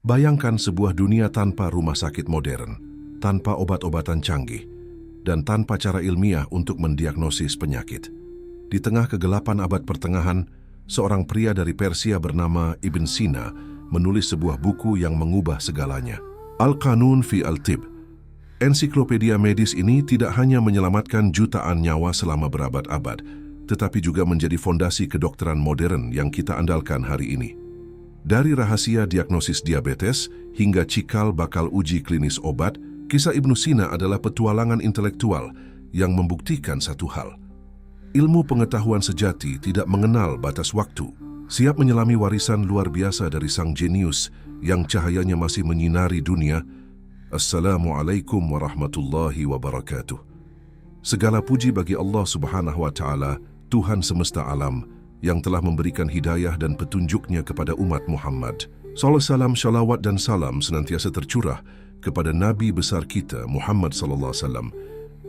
Bayangkan sebuah dunia tanpa rumah sakit modern, tanpa obat-obatan canggih, dan tanpa cara ilmiah untuk mendiagnosis penyakit. Di tengah kegelapan abad pertengahan, seorang pria dari Persia bernama Ibn Sina menulis sebuah buku yang mengubah segalanya. Al-Qanun fi al-Tib. Ensiklopedia medis ini tidak hanya menyelamatkan jutaan nyawa selama berabad-abad, tetapi juga menjadi fondasi kedokteran modern yang kita andalkan hari ini. Dari rahasia diagnosis diabetes hingga cikal bakal uji klinis obat, kisah Ibn Sina adalah petualangan intelektual yang membuktikan satu hal. Ilmu pengetahuan sejati tidak mengenal batas waktu, siap menyelami warisan luar biasa dari sang jenius yang cahayanya masih menyinari dunia. Assalamualaikum warahmatullahi wabarakatuh. Segala puji bagi Allah Subhanahu wa Ta'ala, Tuhan semesta alam, yang telah memberikan hidayah dan petunjuknya kepada umat Muhammad. Salam, syalawat dan salam senantiasa tercurah kepada Nabi besar kita, Muhammad sallallahu alaihi wasallam,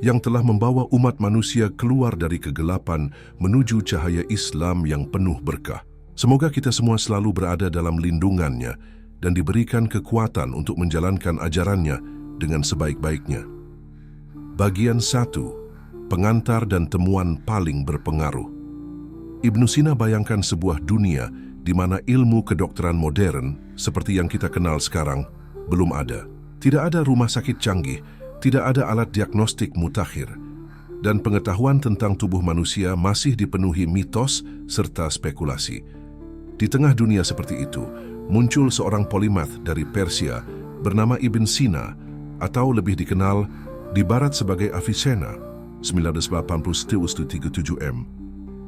yang telah membawa umat manusia keluar dari kegelapan menuju cahaya Islam yang penuh berkah. Semoga kita semua selalu berada dalam lindungannya dan diberikan kekuatan untuk menjalankan ajarannya dengan sebaik-baiknya. Bagian 1. Pengantar dan temuan paling berpengaruh. Ibn Sina bayangkan sebuah dunia di mana ilmu kedokteran modern, seperti yang kita kenal sekarang, belum ada. Tidak ada rumah sakit canggih, tidak ada alat diagnostik mutakhir, dan pengetahuan tentang tubuh manusia masih dipenuhi mitos serta spekulasi. Di tengah dunia seperti itu, muncul seorang polimath dari Persia bernama Ibn Sina, atau lebih dikenal di barat sebagai Avicenna, 1987 M,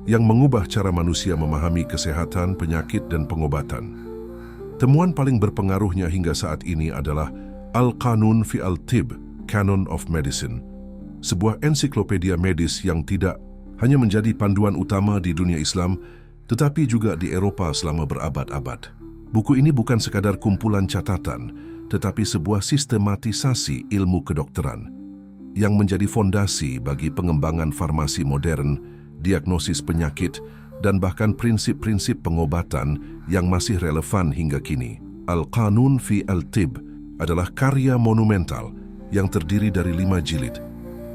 yang mengubah cara manusia memahami kesehatan, penyakit, dan pengobatan. Temuan paling berpengaruhnya hingga saat ini adalah Al-Qanun fi al-Tib, Canon of Medicine, sebuah ensiklopedia medis yang tidak hanya menjadi panduan utama di dunia Islam, tetapi juga di Eropa selama berabad-abad. Buku ini bukan sekadar kumpulan catatan, tetapi sebuah sistematisasi ilmu kedokteran yang menjadi fondasi bagi pengembangan farmasi modern, diagnosis penyakit, dan bahkan prinsip-prinsip pengobatan yang masih relevan hingga kini. Al-Qanun fi al-Tib adalah karya monumental yang terdiri dari 5 jilid,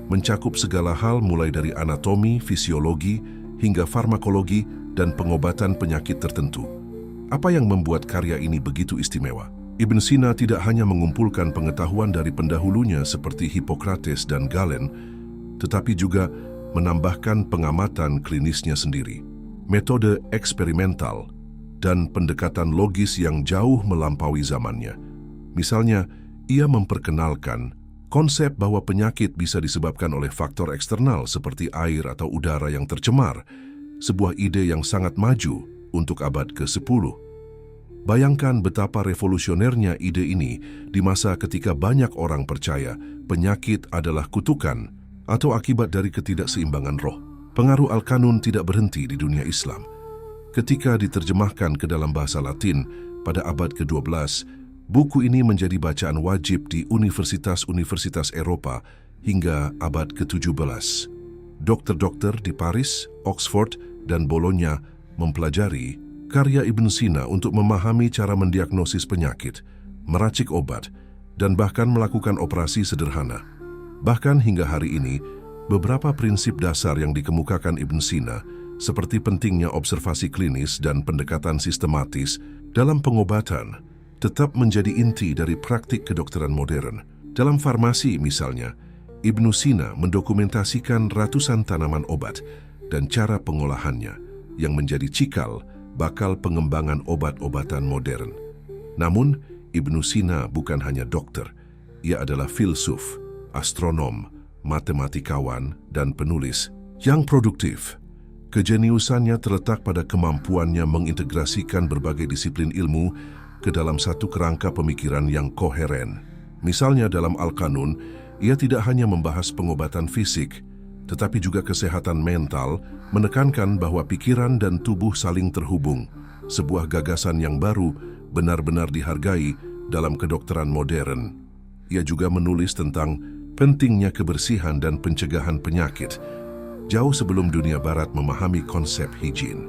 mencakup segala hal mulai dari anatomi, fisiologi, hingga farmakologi dan pengobatan penyakit tertentu. Apa yang membuat karya ini begitu istimewa? Ibn Sina tidak hanya mengumpulkan pengetahuan dari pendahulunya seperti Hippocrates dan Galen, tetapi juga menambahkan pengamatan klinisnya sendiri, metode eksperimental, dan pendekatan logis yang jauh melampaui zamannya. Misalnya, ia memperkenalkan konsep bahwa penyakit bisa disebabkan oleh faktor eksternal seperti air atau udara yang tercemar, sebuah ide yang sangat maju untuk abad ke-10. Bayangkan betapa revolusionernya ide ini di masa ketika banyak orang percaya penyakit adalah kutukan atau akibat dari ketidakseimbangan roh. Pengaruh Al-Qanun tidak berhenti di dunia Islam. Ketika diterjemahkan ke dalam bahasa Latin pada abad ke-12, buku ini menjadi bacaan wajib di universitas-universitas Eropa hingga abad ke-17. Dokter-dokter di Paris, Oxford, dan Bologna mempelajari karya Ibn Sina untuk memahami cara mendiagnosis penyakit, meracik obat, dan bahkan melakukan operasi sederhana. Bahkan hingga hari ini, beberapa prinsip dasar yang dikemukakan Ibn Sina, seperti pentingnya observasi klinis dan pendekatan sistematis dalam pengobatan, tetap menjadi inti dari praktik kedokteran modern. Dalam farmasi misalnya, Ibn Sina mendokumentasikan ratusan tanaman obat dan cara pengolahannya yang menjadi cikal bakal pengembangan obat-obatan modern. Namun, Ibn Sina bukan hanya dokter, ia adalah filsuf, astronom, matematikawan, dan penulis yang produktif. Kejeniusannya terletak pada kemampuannya mengintegrasikan berbagai disiplin ilmu ke dalam satu kerangka pemikiran yang koheren. Misalnya dalam Al-Qanun, ia tidak hanya membahas pengobatan fisik, tetapi juga kesehatan mental, menekankan bahwa pikiran dan tubuh saling terhubung. Sebuah gagasan yang baru benar-benar dihargai dalam kedokteran modern. Ia juga menulis tentang pentingnya kebersihan dan pencegahan penyakit, jauh sebelum dunia barat memahami konsep higien.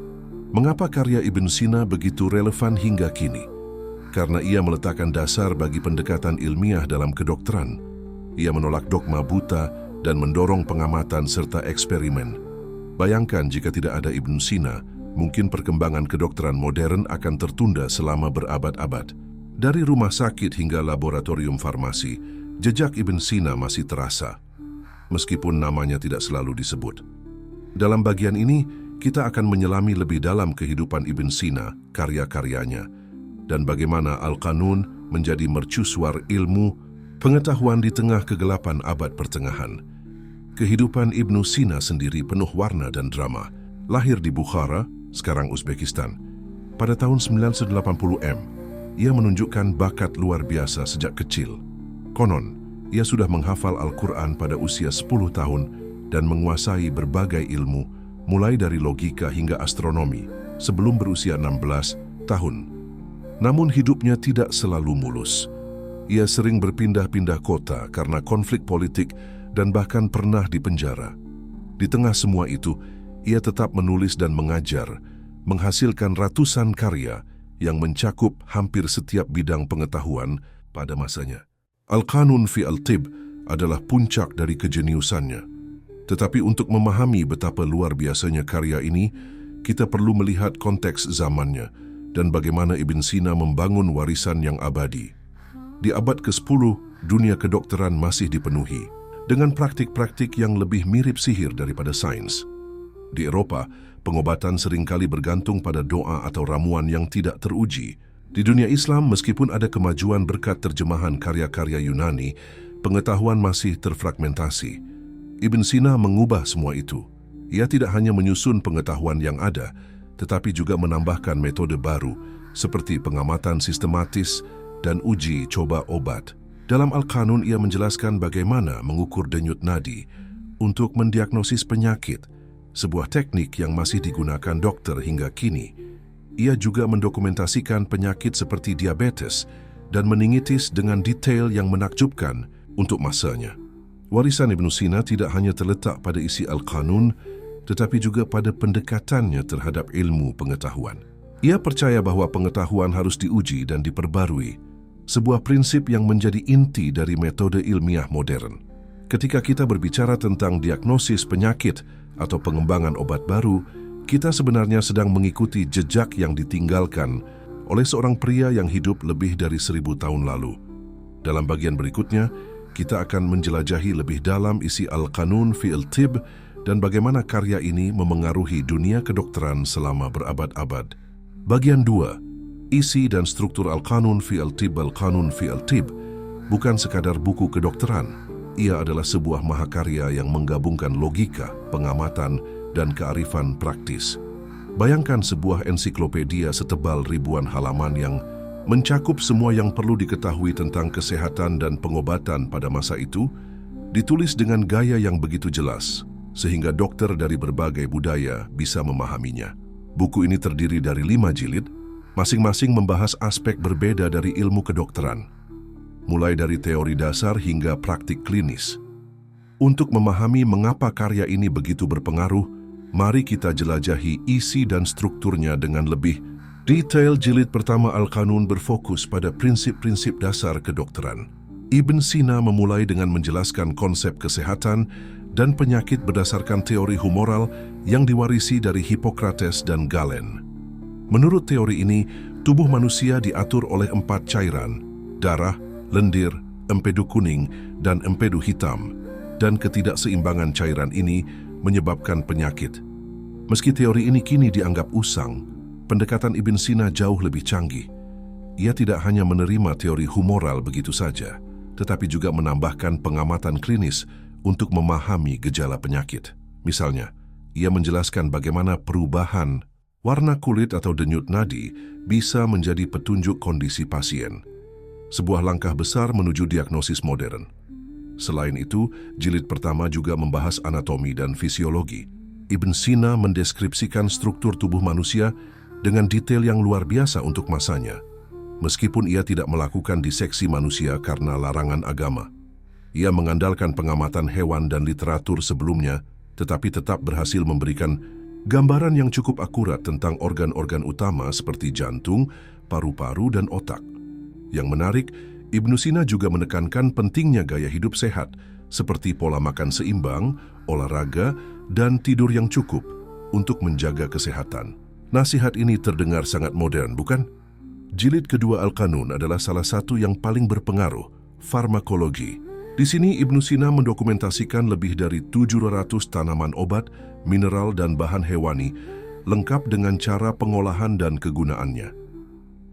Mengapa karya Ibn Sina begitu relevan hingga kini? karena ia meletakkan dasar bagi pendekatan ilmiah dalam kedokteran. Ia menolak dogma buta dan mendorong pengamatan serta eksperimen. Bayangkan jika tidak ada Ibn Sina, mungkin perkembangan kedokteran modern akan tertunda selama berabad-abad. Dari rumah sakit hingga laboratorium farmasi, jejak Ibn Sina masih terasa, meskipun namanya tidak selalu disebut. Dalam bagian ini, kita akan menyelami lebih dalam kehidupan Ibn Sina, karya-karyanya, dan bagaimana Al-Qanun menjadi mercusuar ilmu pengetahuan di tengah kegelapan abad pertengahan. Kehidupan Ibn Sina sendiri penuh warna dan drama. Lahir di Bukhara, sekarang Uzbekistan, pada tahun 980 ia menunjukkan bakat luar biasa sejak kecil. Konon, ia sudah menghafal Al-Quran pada usia 10 tahun dan menguasai berbagai ilmu, mulai dari logika hingga astronomi, sebelum berusia 16 tahun. Namun hidupnya tidak selalu mulus. Ia sering berpindah-pindah kota karena konflik politik dan bahkan pernah dipenjara. Di tengah semua itu, ia tetap menulis dan mengajar, menghasilkan ratusan karya yang mencakup hampir setiap bidang pengetahuan pada masanya. Al-Qanun fi al-Tib adalah puncak dari kejeniusannya. Tetapi untuk memahami betapa luar biasanya karya ini, kita perlu melihat konteks zamannya dan bagaimana Ibn Sina membangun warisan yang abadi. Di abad ke-10, dunia kedokteran masih dipenuhi dengan praktik-praktik yang lebih mirip sihir daripada sains. Di Eropa, pengobatan seringkali bergantung pada doa atau ramuan yang tidak teruji. Di dunia Islam, meskipun ada kemajuan berkat terjemahan karya-karya Yunani, pengetahuan masih terfragmentasi. Ibn Sina mengubah semua itu. Ia tidak hanya menyusun pengetahuan yang ada, tetapi juga menambahkan metode baru, seperti pengamatan sistematis dan uji coba obat. Dalam Al-Qanun, ia menjelaskan bagaimana mengukur denyut nadi untuk mendiagnosis penyakit, sebuah teknik yang masih digunakan dokter hingga kini. Ia juga mendokumentasikan penyakit seperti diabetes dan meningitis dengan detail yang menakjubkan untuk masanya. Warisan Ibn Sina tidak hanya terletak pada isi Al-Qanun, tetapi juga pada pendekatannya terhadap ilmu pengetahuan. Ia percaya bahwa pengetahuan harus diuji dan diperbarui, sebuah prinsip yang menjadi inti dari metode ilmiah modern. Ketika kita berbicara tentang diagnosis penyakit atau pengembangan obat baru, kita sebenarnya sedang mengikuti jejak yang ditinggalkan oleh seorang pria yang hidup lebih dari 1000 tahun lalu. Dalam bagian berikutnya, kita akan menjelajahi lebih dalam isi Al-Qanun fi al-Tib dan bagaimana karya ini memengaruhi dunia kedokteran selama berabad-abad. Bagian 2, isi dan struktur Al-Qanun fi al-Tib. Al-Qanun fi al-Tib bukan sekadar buku kedokteran. Ia adalah sebuah mahakarya yang menggabungkan logika, pengamatan, dan kearifan praktis. Bayangkan sebuah ensiklopedia setebal ribuan halaman yang mencakup semua yang perlu diketahui tentang kesehatan dan pengobatan pada masa itu, ditulis dengan gaya yang begitu jelas, sehingga dokter dari berbagai budaya bisa memahaminya. Buku ini terdiri dari 5 jilid, masing-masing membahas aspek berbeda dari ilmu kedokteran, mulai dari teori dasar hingga praktik klinis. Untuk memahami mengapa karya ini begitu berpengaruh, mari kita jelajahi isi dan strukturnya dengan lebih detail. Jilid pertama Al-Qanun berfokus pada prinsip-prinsip dasar kedokteran. Ibn Sina memulai dengan menjelaskan konsep kesehatan dan penyakit berdasarkan teori humoral yang diwarisi dari Hippocrates dan Galen. Menurut teori ini, tubuh manusia diatur oleh 4 cairan: darah, lendir, empedu kuning, dan empedu hitam, dan ketidakseimbangan cairan ini menyebabkan penyakit. Meski teori ini kini dianggap usang, pendekatan Ibn Sina jauh lebih canggih. Ia tidak hanya menerima teori humoral begitu saja, tetapi juga menambahkan pengamatan klinis untuk memahami gejala penyakit. Misalnya, ia menjelaskan bagaimana perubahan warna kulit atau denyut nadi bisa menjadi petunjuk kondisi pasien, sebuah langkah besar menuju diagnosis modern. Selain itu, jilid pertama juga membahas anatomi dan fisiologi. Ibn Sina mendeskripsikan struktur tubuh manusia dengan detail yang luar biasa untuk masanya, meskipun ia tidak melakukan diseksi manusia karena larangan agama. Ia mengandalkan pengamatan hewan dan literatur sebelumnya, tetapi tetap berhasil memberikan gambaran yang cukup akurat tentang organ-organ utama seperti jantung, paru-paru, dan otak. Yang menarik, Ibnu Sina juga menekankan pentingnya gaya hidup sehat, seperti pola makan seimbang, olahraga, dan tidur yang cukup untuk menjaga kesehatan. Nasihat ini terdengar sangat modern, bukan? Jilid kedua Al-Qanun adalah salah satu yang paling berpengaruh, farmakologi. Di sini Ibnu Sina mendokumentasikan lebih dari 700 tanaman obat, mineral, dan bahan hewani, lengkap dengan cara pengolahan dan kegunaannya.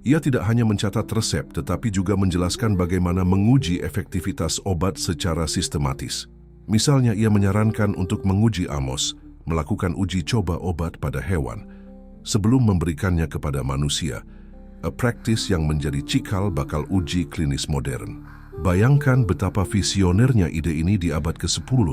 Ia tidak hanya mencatat resep, tetapi juga menjelaskan bagaimana menguji efektivitas obat secara sistematis. Misalnya, ia menyarankan untuk menguji AMOS, melakukan uji coba obat pada hewan, sebelum memberikannya kepada manusia, a practice yang menjadi cikal bakal uji klinis modern. Bayangkan betapa visionernya ide ini di abad ke-10.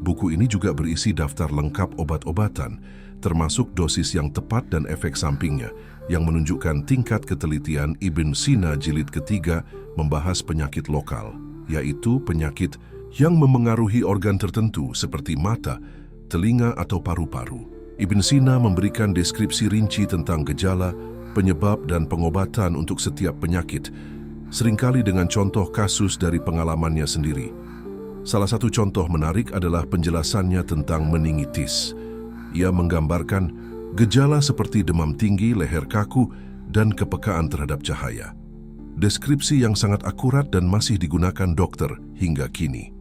Buku ini juga berisi daftar lengkap obat-obatan, termasuk dosis yang tepat dan efek sampingnya, yang menunjukkan tingkat ketelitian. Ibn Sina jilid ketiga membahas penyakit lokal, yaitu penyakit yang memengaruhi organ tertentu seperti mata, telinga, atau paru-paru. Ibn Sina memberikan deskripsi rinci tentang gejala, penyebab, dan pengobatan untuk setiap penyakit, seringkali dengan contoh kasus dari pengalamannya sendiri. Salah satu contoh menarik adalah penjelasannya tentang meningitis. Ia menggambarkan gejala seperti demam tinggi, leher kaku, dan kepekaan terhadap cahaya. Deskripsi yang sangat akurat dan masih digunakan dokter hingga kini.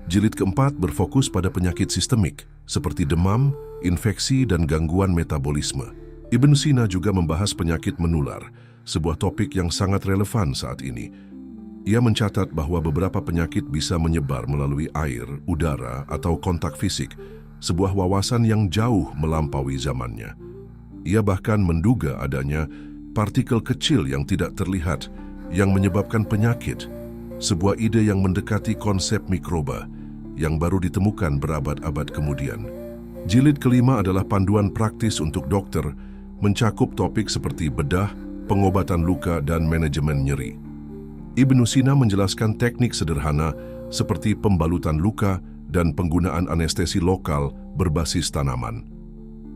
Jilid keempat berfokus pada penyakit sistemik, seperti demam, infeksi, dan gangguan metabolisme. Ibn Sina juga membahas penyakit menular, sebuah topik yang sangat relevan saat ini. Ia mencatat bahwa beberapa penyakit bisa menyebar melalui air, udara, atau kontak fisik, sebuah wawasan yang jauh melampaui zamannya. Ia bahkan menduga adanya partikel kecil yang tidak terlihat yang menyebabkan penyakit, sebuah ide yang mendekati konsep mikroba yang baru ditemukan berabad-abad kemudian. Jilid kelima adalah panduan praktis untuk dokter, mencakup topik seperti bedah, pengobatan luka, dan manajemen nyeri. Ibnu Sina menjelaskan teknik sederhana seperti pembalutan luka dan penggunaan anestesi lokal berbasis tanaman.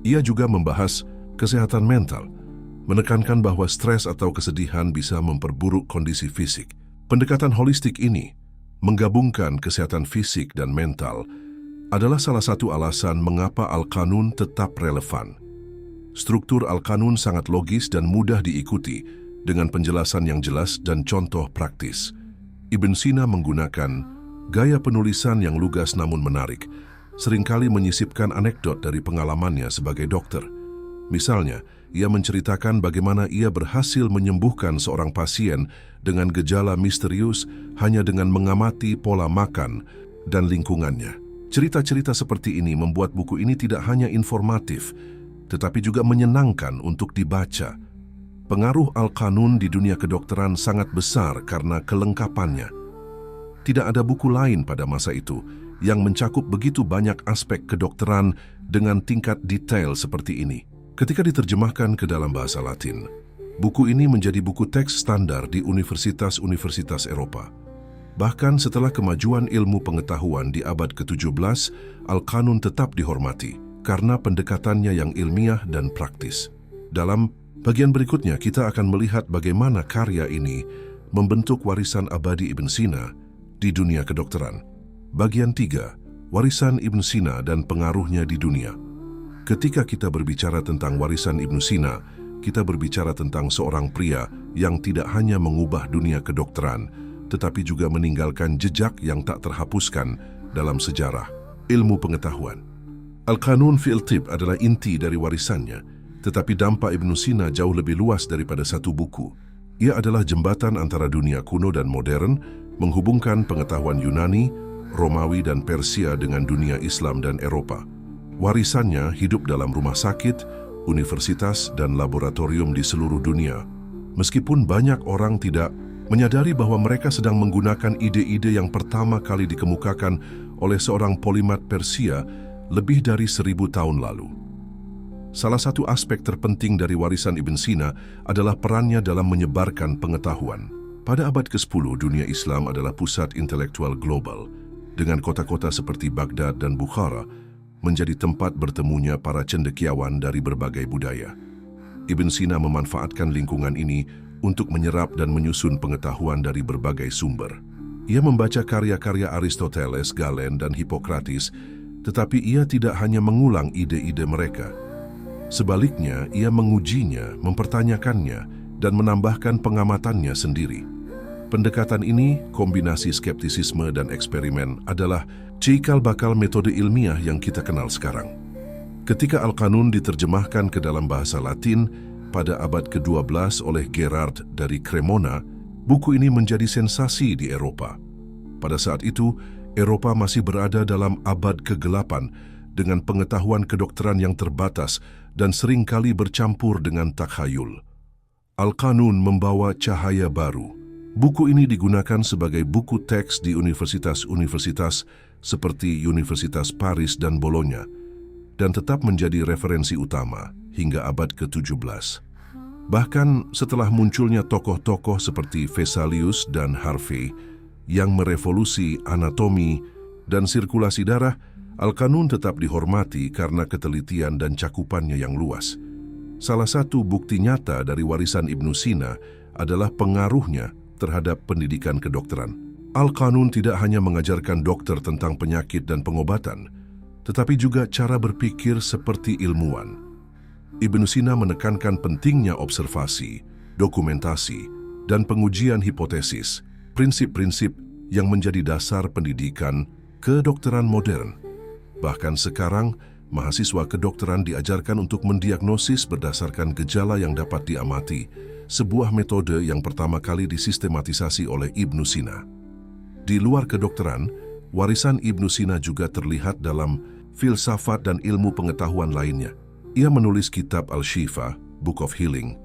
Ia juga membahas kesehatan mental, menekankan bahwa stres atau kesedihan bisa memperburuk kondisi fisik. Pendekatan holistik ini, menggabungkan kesehatan fisik dan mental, adalah salah satu alasan mengapa Al-Qanun tetap relevan. Struktur Al-Qanun sangat logis dan mudah diikuti, dengan penjelasan yang jelas dan contoh praktis. Ibn Sina menggunakan gaya penulisan yang lugas namun menarik, seringkali menyisipkan anekdot dari pengalamannya sebagai dokter. Misalnya, ia menceritakan bagaimana ia berhasil menyembuhkan seorang pasien dengan gejala misterius hanya dengan mengamati pola makan dan lingkungannya. Cerita-cerita seperti ini membuat buku ini tidak hanya informatif, tetapi juga menyenangkan untuk dibaca. Pengaruh Al-Qanun di dunia kedokteran sangat besar karena kelengkapannya. Tidak ada buku lain pada masa itu yang mencakup begitu banyak aspek kedokteran dengan tingkat detail seperti ini. Ketika diterjemahkan ke dalam bahasa Latin, buku ini menjadi buku teks standar di universitas-universitas Eropa. Bahkan setelah kemajuan ilmu pengetahuan di abad ke-17, Al-Qanun tetap dihormati karena pendekatannya yang ilmiah dan praktis. Dalam bagian berikutnya, kita akan melihat bagaimana karya ini membentuk warisan abadi Ibn Sina di dunia kedokteran. Bagian 3, warisan Ibn Sina dan pengaruhnya di dunia. Ketika kita berbicara tentang warisan Ibn Sina, kita berbicara tentang seorang pria yang tidak hanya mengubah dunia kedokteran, tetapi juga meninggalkan jejak yang tak terhapuskan dalam sejarah ilmu pengetahuan. Al-Qanun fi al-Tibb adalah inti dari warisannya, tetapi dampak Ibn Sina jauh lebih luas daripada satu buku. Ia adalah jembatan antara dunia kuno dan modern, menghubungkan pengetahuan Yunani, Romawi, dan Persia dengan dunia Islam dan Eropa. Warisannya hidup dalam rumah sakit, universitas, dan laboratorium di seluruh dunia. Meskipun banyak orang tidak menyadari bahwa mereka sedang menggunakan ide-ide yang pertama kali dikemukakan oleh seorang polimat Persia lebih dari 1000 tahun lalu. Salah satu aspek terpenting dari warisan Ibn Sina adalah perannya dalam menyebarkan pengetahuan. Pada abad ke-10, dunia Islam adalah pusat intelektual global, dengan kota-kota seperti Baghdad dan Bukhara menjadi tempat bertemunya para cendekiawan dari berbagai budaya. Ibn Sina memanfaatkan lingkungan ini untuk menyerap dan menyusun pengetahuan dari berbagai sumber. Ia membaca karya-karya Aristoteles, Galen, dan Hippocrates, tetapi ia tidak hanya mengulang ide-ide mereka. Sebaliknya, ia mengujinya, mempertanyakannya, dan menambahkan pengamatannya sendiri. Pendekatan ini, kombinasi skeptisisme dan eksperimen, adalah cikal bakal metode ilmiah yang kita kenal sekarang. Ketika Al-Qanun diterjemahkan ke dalam bahasa Latin pada abad ke-12 oleh Gerard dari Cremona, buku ini menjadi sensasi di Eropa. Pada saat itu, Eropa masih berada dalam abad ke-8 dengan pengetahuan kedokteran yang terbatas dan seringkali bercampur dengan takhayul. Al-Qanun membawa cahaya baru. Buku ini digunakan sebagai buku teks di universitas-universitas seperti Universitas Paris dan Bologna, dan tetap menjadi referensi utama hingga abad ke-17. Bahkan setelah munculnya tokoh-tokoh seperti Vesalius dan Harvey yang merevolusi anatomi dan sirkulasi darah, Al-Qanun tetap dihormati karena ketelitian dan cakupannya yang luas. Salah satu bukti nyata dari warisan Ibnu Sina adalah pengaruhnya terhadap pendidikan kedokteran. Al-Qanun tidak hanya mengajarkan dokter tentang penyakit dan pengobatan, tetapi juga cara berpikir seperti ilmuwan. Ibnu Sina menekankan pentingnya observasi, dokumentasi, dan pengujian hipotesis, prinsip-prinsip yang menjadi dasar pendidikan kedokteran modern. Bahkan sekarang, mahasiswa kedokteran diajarkan untuk mendiagnosis berdasarkan gejala yang dapat diamati, sebuah metode yang pertama kali disistematisasi oleh Ibnu Sina. Di luar kedokteran, warisan Ibnu Sina juga terlihat dalam filsafat dan ilmu pengetahuan lainnya. Ia menulis kitab Al-Shifa, Book of Healing,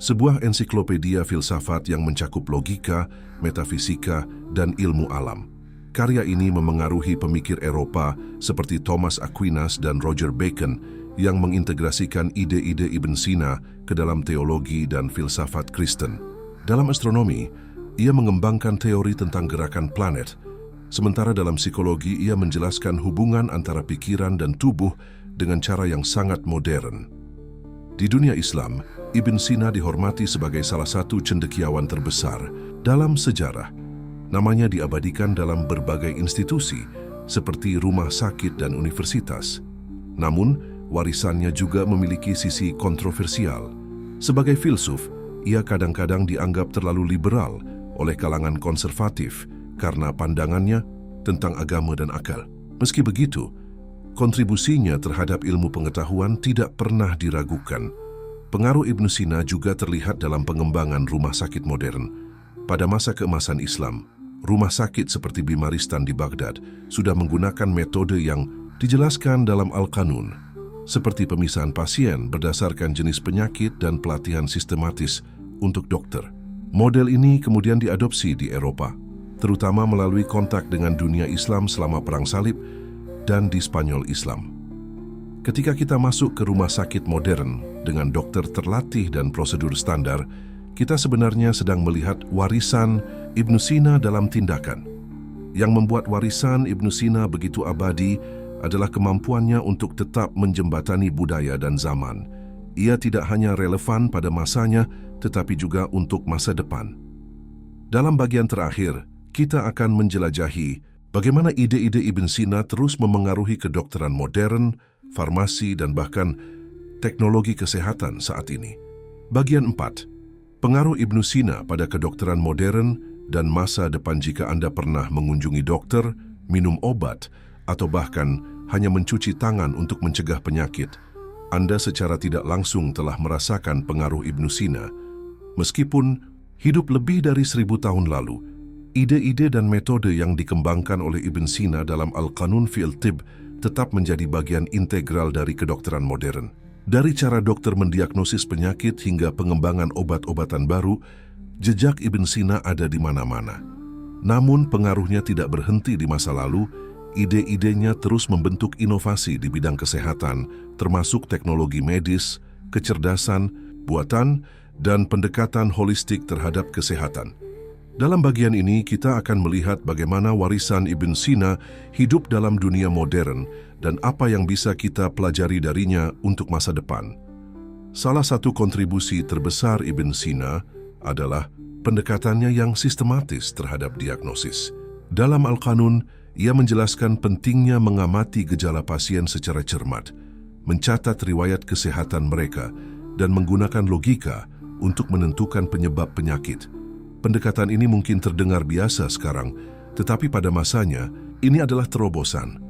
sebuah ensiklopedia filsafat yang mencakup logika, metafisika, dan ilmu alam. Karya ini memengaruhi pemikir Eropa seperti Thomas Aquinas dan Roger Bacon yang mengintegrasikan ide-ide Ibn Sina ke dalam teologi dan filsafat Kristen. Dalam astronomi, ia mengembangkan teori tentang gerakan planet, sementara dalam psikologi ia menjelaskan hubungan antara pikiran dan tubuh dengan cara yang sangat modern. Di dunia Islam, Ibn Sina dihormati sebagai salah satu cendekiawan terbesar dalam sejarah. Namanya diabadikan dalam berbagai institusi seperti rumah sakit dan universitas. Namun, warisannya juga memiliki sisi kontroversial. Sebagai filsuf, ia kadang-kadang dianggap terlalu liberal oleh kalangan konservatif karena pandangannya tentang agama dan akal. Meski begitu, kontribusinya terhadap ilmu pengetahuan tidak pernah diragukan. Pengaruh Ibn Sina juga terlihat dalam pengembangan rumah sakit modern. Pada masa keemasan Islam, rumah sakit seperti Bimaristan di Baghdad sudah menggunakan metode yang dijelaskan dalam Al-Qanun, seperti pemisahan pasien berdasarkan jenis penyakit dan pelatihan sistematis untuk dokter. Model ini kemudian diadopsi di Eropa, terutama melalui kontak dengan dunia Islam selama Perang Salib dan di Spanyol Islam. Ketika kita masuk ke rumah sakit modern dengan dokter terlatih dan prosedur standar, kita sebenarnya sedang melihat warisan Ibn Sina dalam tindakan. Yang membuat warisan Ibn Sina begitu abadi adalah kemampuannya untuk tetap menjembatani budaya dan zaman. Ia tidak hanya relevan pada masanya, tetapi juga untuk masa depan. Dalam bagian terakhir, kita akan menjelajahi bagaimana ide-ide Ibn Sina terus memengaruhi kedokteran modern, farmasi, dan bahkan teknologi kesehatan saat ini. Bagian 4. Pengaruh Ibn Sina pada kedokteran modern dan masa depan. Jika Anda pernah mengunjungi dokter, minum obat, atau bahkan hanya mencuci tangan untuk mencegah penyakit, Anda secara tidak langsung telah merasakan pengaruh Ibn Sina. Meskipun hidup lebih dari 1000 tahun lalu, ide-ide dan metode yang dikembangkan oleh Ibn Sina dalam Al-Qanun fi al-Tibb tetap menjadi bagian integral dari kedokteran modern. Dari cara dokter mendiagnosis penyakit hingga pengembangan obat-obatan baru, jejak Ibn Sina ada di mana-mana. Namun pengaruhnya tidak berhenti di masa lalu. Ide-idenya terus membentuk inovasi di bidang kesehatan, termasuk teknologi medis, kecerdasan, buatan, dan pendekatan holistik terhadap kesehatan. Dalam bagian ini, kita akan melihat bagaimana warisan Ibn Sina hidup dalam dunia modern dan apa yang bisa kita pelajari darinya untuk masa depan. Salah satu kontribusi terbesar Ibn Sina adalah pendekatannya yang sistematis terhadap diagnosis. Dalam Al-Qanun, ia menjelaskan pentingnya mengamati gejala pasien secara cermat, mencatat riwayat kesehatan mereka, dan menggunakan logika untuk menentukan penyebab penyakit. Pendekatan ini mungkin terdengar biasa sekarang, tetapi pada masanya, ini adalah terobosan.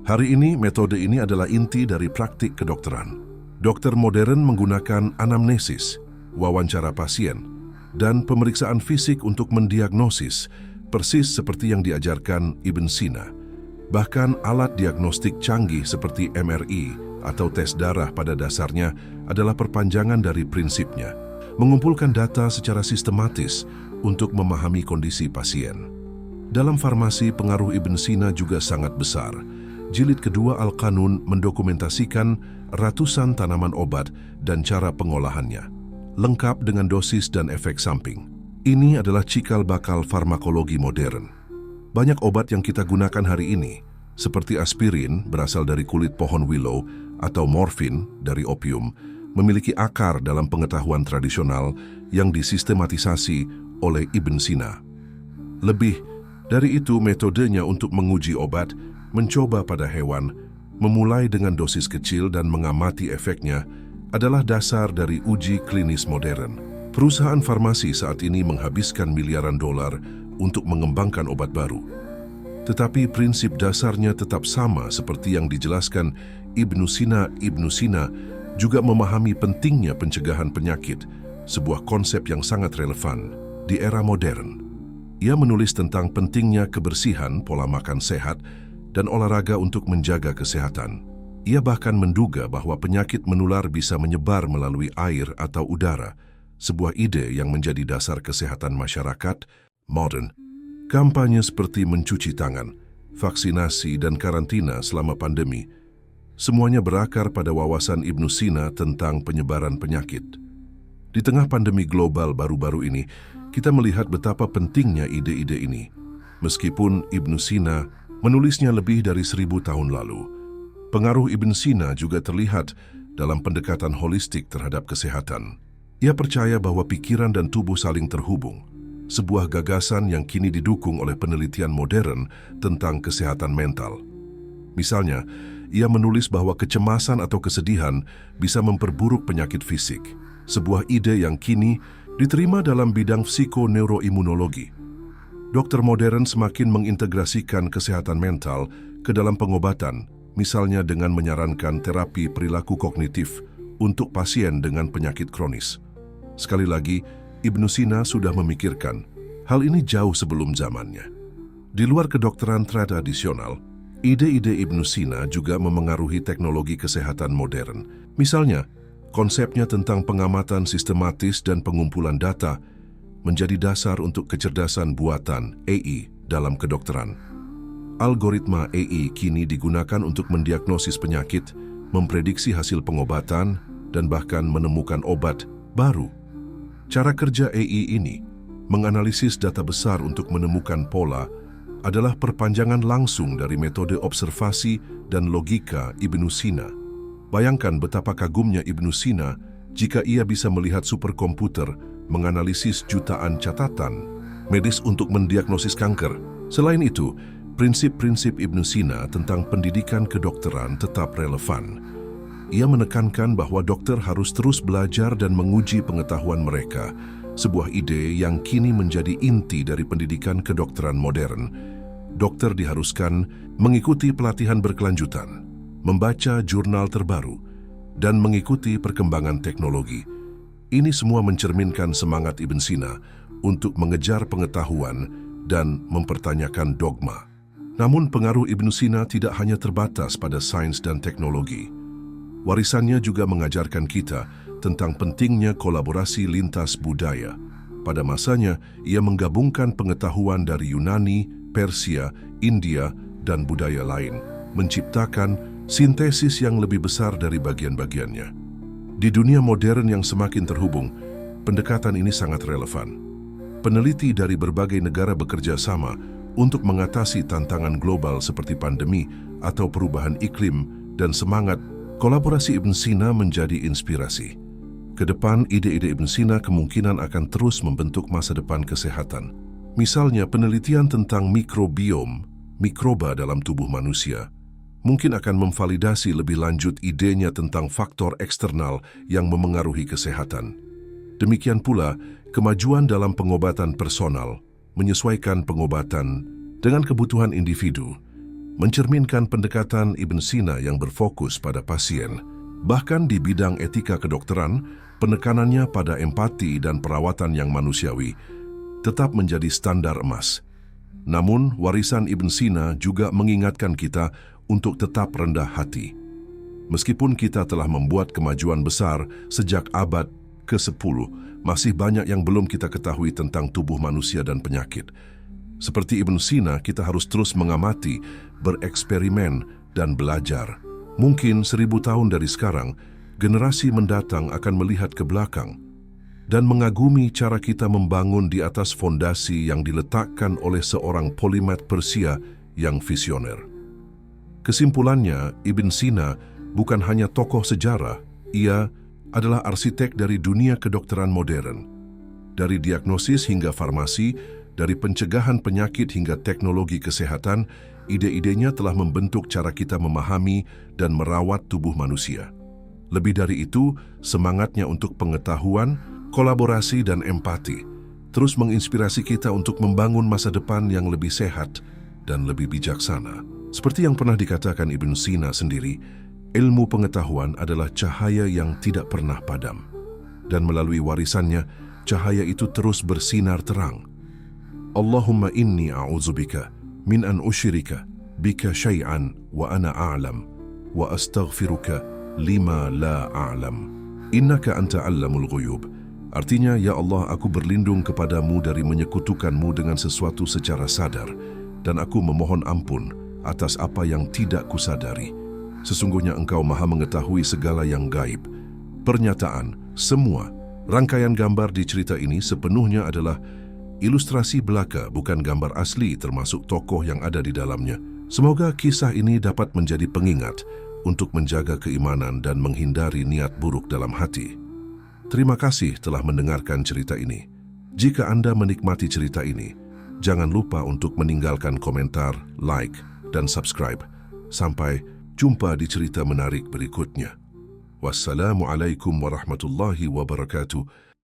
Hari ini, metode ini adalah inti dari praktik kedokteran. Dokter modern menggunakan anamnesis, wawancara pasien, dan pemeriksaan fisik untuk mendiagnosis, persis seperti yang diajarkan Ibn Sina. Bahkan alat diagnostik canggih seperti MRI atau tes darah pada dasarnya adalah perpanjangan dari prinsipnya, mengumpulkan data secara sistematis untuk memahami kondisi pasien. Dalam farmasi, pengaruh Ibn Sina juga sangat besar. Jilid kedua Al-Qanun mendokumentasikan ratusan tanaman obat dan cara pengolahannya, lengkap dengan dosis dan efek samping. Ini adalah cikal bakal farmakologi modern. Banyak obat yang kita gunakan hari ini, seperti aspirin berasal dari kulit pohon willow atau morfin dari opium, memiliki akar dalam pengetahuan tradisional yang disistematisasi oleh Ibn Sina. Lebih dari itu, metodenya untuk menguji obat, mencoba pada hewan, memulai dengan dosis kecil dan mengamati efeknya, adalah dasar dari uji klinis modern. Perusahaan farmasi saat ini menghabiskan miliaran dolar untuk mengembangkan obat baru. Tetapi prinsip dasarnya tetap sama seperti yang dijelaskan Ibn Sina. Ibn Sina juga memahami pentingnya pencegahan penyakit, sebuah konsep yang sangat relevan di era modern. Ia menulis tentang pentingnya kebersihan, pola makan sehat, dan olahraga untuk menjaga kesehatan. Ia bahkan menduga bahwa penyakit menular bisa menyebar melalui air atau udara, sebuah ide yang menjadi dasar kesehatan masyarakat modern. Kampanye seperti mencuci tangan, vaksinasi, dan karantina selama pandemi, semuanya berakar pada wawasan Ibn Sina tentang penyebaran penyakit. Di tengah pandemi global baru-baru ini, kita melihat betapa pentingnya ide-ide ini. Meskipun Ibn Sina menulisnya lebih dari 1000 tahun lalu, pengaruh Ibn Sina juga terlihat dalam pendekatan holistik terhadap kesehatan. Ia percaya bahwa pikiran dan tubuh saling terhubung, sebuah gagasan yang kini didukung oleh penelitian modern tentang kesehatan mental. Misalnya, ia menulis bahwa kecemasan atau kesedihan bisa memperburuk penyakit fisik, sebuah ide yang kini diterima dalam bidang psikoneuroimunologi. Dokter modern semakin mengintegrasikan kesehatan mental ke dalam pengobatan, misalnya dengan menyarankan terapi perilaku kognitif untuk pasien dengan penyakit kronis. Sekali lagi, Ibn Sina sudah memikirkan hal ini jauh sebelum zamannya. Di luar kedokteran tradisional, ide-ide Ibn Sina juga memengaruhi teknologi kesehatan modern. Misalnya, konsepnya tentang pengamatan sistematis dan pengumpulan data menjadi dasar untuk kecerdasan buatan AI dalam kedokteran. Algoritma AI kini digunakan untuk mendiagnosis penyakit, memprediksi hasil pengobatan, dan bahkan menemukan obat baru. Cara kerja AI ini, menganalisis data besar untuk menemukan pola, adalah perpanjangan langsung dari metode observasi dan logika Ibn Sina. Bayangkan betapa kagumnya Ibn Sina jika ia bisa melihat superkomputer menganalisis jutaan catatan medis untuk mendiagnosis kanker. Selain itu, prinsip-prinsip Ibn Sina tentang pendidikan kedokteran tetap relevan. Ia menekankan bahwa dokter harus terus belajar dan menguji pengetahuan mereka, sebuah ide yang kini menjadi inti dari pendidikan kedokteran modern. Dokter diharuskan mengikuti pelatihan berkelanjutan, membaca jurnal terbaru, dan mengikuti perkembangan teknologi. Ini semua mencerminkan semangat Ibn Sina untuk mengejar pengetahuan dan mempertanyakan dogma. Namun pengaruh Ibn Sina tidak hanya terbatas pada sains dan teknologi. Warisannya juga mengajarkan kita tentang pentingnya kolaborasi lintas budaya. Pada masanya, ia menggabungkan pengetahuan dari Yunani, Persia, India, dan budaya lain, menciptakan sintesis yang lebih besar dari bagian-bagiannya. Di dunia modern yang semakin terhubung, pendekatan ini sangat relevan. Peneliti dari berbagai negara bekerja sama untuk mengatasi tantangan global seperti pandemi atau perubahan iklim, dan semangat kolaborasi Ibn Sina menjadi inspirasi. Kedepan, ide-ide Ibn Sina kemungkinan akan terus membentuk masa depan kesehatan. Misalnya penelitian tentang mikrobiom, mikroba dalam tubuh manusia, mungkin akan memvalidasi lebih lanjut idenya tentang faktor eksternal yang memengaruhi kesehatan. Demikian pula, kemajuan dalam pengobatan personal, menyesuaikan pengobatan dengan kebutuhan individu, mencerminkan pendekatan Ibn Sina yang berfokus pada pasien. Bahkan di bidang etika kedokteran, penekanannya pada empati dan perawatan yang manusiawi tetap menjadi standar emas. Namun, warisan Ibn Sina juga mengingatkan kita untuk tetap rendah hati. Meskipun kita telah membuat kemajuan besar sejak abad ke-10, masih banyak yang belum kita ketahui tentang tubuh manusia dan penyakit. Seperti Ibn Sina, kita harus terus mengamati, bereksperimen, dan belajar. Mungkin 1000 tahun dari sekarang, generasi mendatang akan melihat ke belakang dan mengagumi cara kita membangun di atas fondasi yang diletakkan oleh seorang polimat Persia yang visioner. Kesimpulannya, Ibn Sina bukan hanya tokoh sejarah, ia adalah arsitek dari dunia kedokteran modern. Dari diagnosis hingga farmasi, dari pencegahan penyakit hingga teknologi kesehatan, ide-idenya telah membentuk cara kita memahami dan merawat tubuh manusia. Lebih dari itu, semangatnya untuk pengetahuan, kolaborasi, dan empati terus menginspirasi kita untuk membangun masa depan yang lebih sehat dan lebih bijaksana. Seperti yang pernah dikatakan Ibn Sina sendiri, ilmu pengetahuan adalah cahaya yang tidak pernah padam. Dan melalui warisannya, cahaya itu terus bersinar terang. Allahumma inni a'udzubika min an usyrika bika syai'an wa ana a'lam wa astaghfiruka lima la a'lam innaka anta 'allamul ghuyub. Artinya, ya Allah, aku berlindung kepadamu dari menyekutukanmu dengan sesuatu secara sadar, dan aku memohon ampun atas apa yang tidak kusadari. Sesungguhnya engkau maha mengetahui segala yang gaib. Pernyataan, semua rangkaian gambar di cerita ini sepenuhnya adalah ilustrasi belaka, bukan gambar asli termasuk tokoh yang ada di dalamnya. Semoga kisah ini dapat menjadi pengingat untuk menjaga keimanan dan menghindari niat buruk dalam hati. Terima kasih telah mendengarkan cerita ini. Jika Anda menikmati cerita ini, jangan lupa untuk meninggalkan komentar, like, dan subscribe. Sampai jumpa di cerita menarik berikutnya. Wassalamualaikum warahmatullahi wabarakatuh.